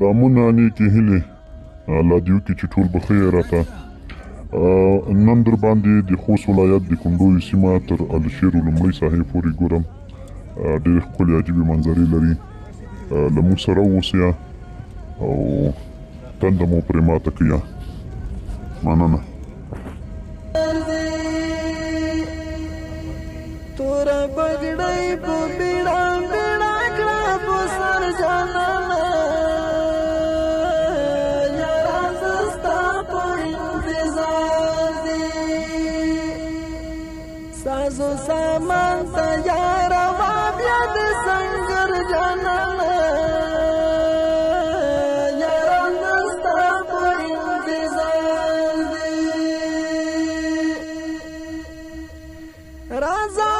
دامونه نیکې هیلې الله دې وکړي چې ټول به ښه یې راته. نن در باندې د خوست ولایت د کونډو سیمه تر الشیر لومړۍ ساحې پورې ګورم. ډېرې ښکلې عجیبې منظرې لري. له موږ سره واوسئ او تنده مو پرې ماته کړئ. مننه. توره پګړۍ په بیړه بیړه کړه په سر جانانه یاره زه ستا په انتظار دي سازو سامان تیاره وه بیا د سنګر جانانه یاره زه ستا په انتظار دي راځه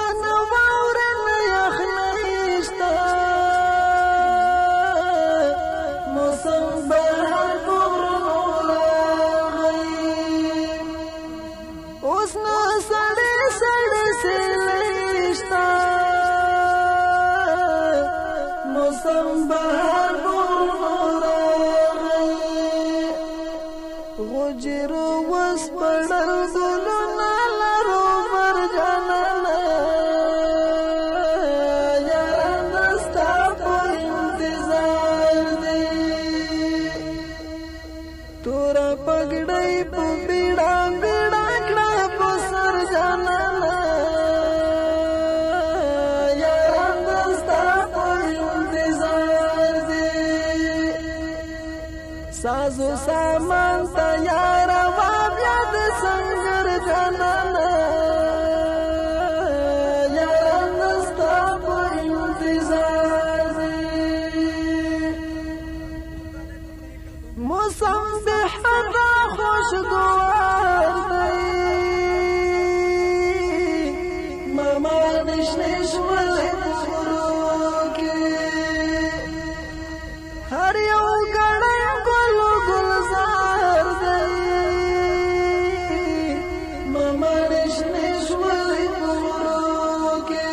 غجرو وسپړل ګلونه لرو پر جانانه یاره زه ستا په انتظار دي توره پګړۍ په بیړه بیړه کړه په سر جانانه یاره زه ستا په انتظار دي سازو سامان تیاره وه بیا د سنګر جانانه یاره زه ستا په انتظار دي موسم بحر خوشګوار دی ماما نشنې شولې په غرو کې هر یو ګړی ګلو ګلزار دی ماما نشنې شولې په غرو کې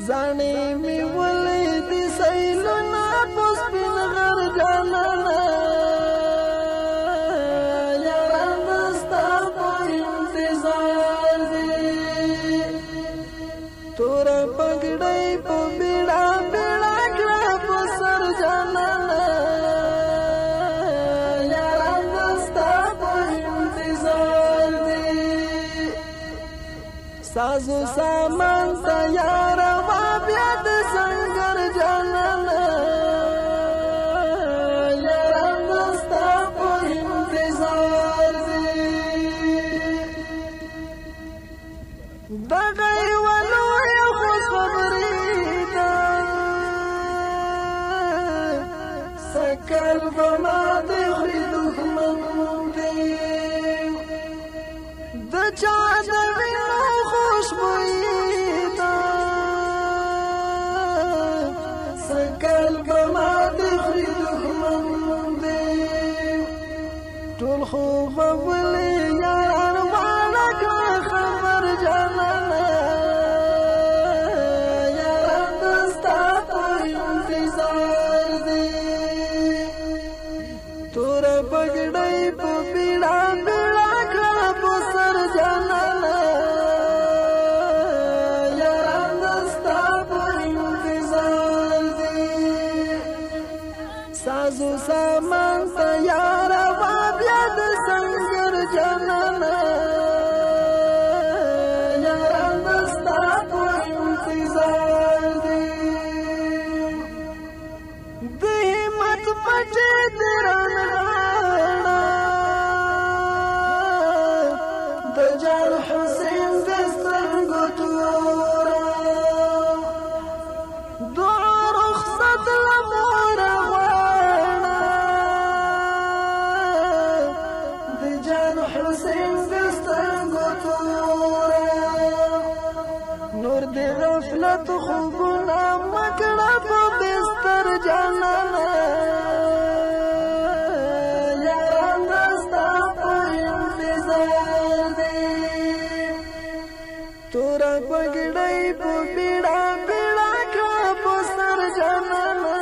زاڼې مې ولیدې سیلونه په سپین غر جانانه یاره زه ستا په انتظار دي توره پګړۍ په بیړه بیړه کړه په سر جانانه یاره زه ستا په انتظار دي سازو سامان تیاره وه بیا د سنګر جانانه یاره زه ستا په انتظار دي دغه یوه لویه خوشخبري ده سکل به ما د خوري دښمن دی د چا د وینو خوشبويي ده سکل به ما د خوري دښمن دی ټول خو به ولې یاران واړه کړه خبر جانانه یاره زه ستا په انتظار دي توره پګړۍ په بیړه بیړه کړه په سر جانانه یاره زه ستا په انتظار دي سازو سامان تیاره وه بیا د سنګر جانانه یاره زه ستا په انتظار دي د همت پټې دې رانغاړه د جان حسین د سترګو توره دعا رخصت له موره غواړه د جان حسین د سترګو توره نور د غفلت خوبونه مه کړه په بستر جانانه یاره زه ستا په انتظار دي توره پګړۍ په بیړه بیړه کړه په سر جانانه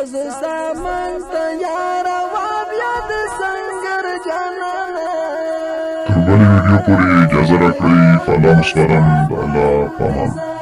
ساز سامان تیار واب یاد سنگر جانانا تر بلې ویډیو پورې اجازه راکړئ. فالام سپارم د الله په امان.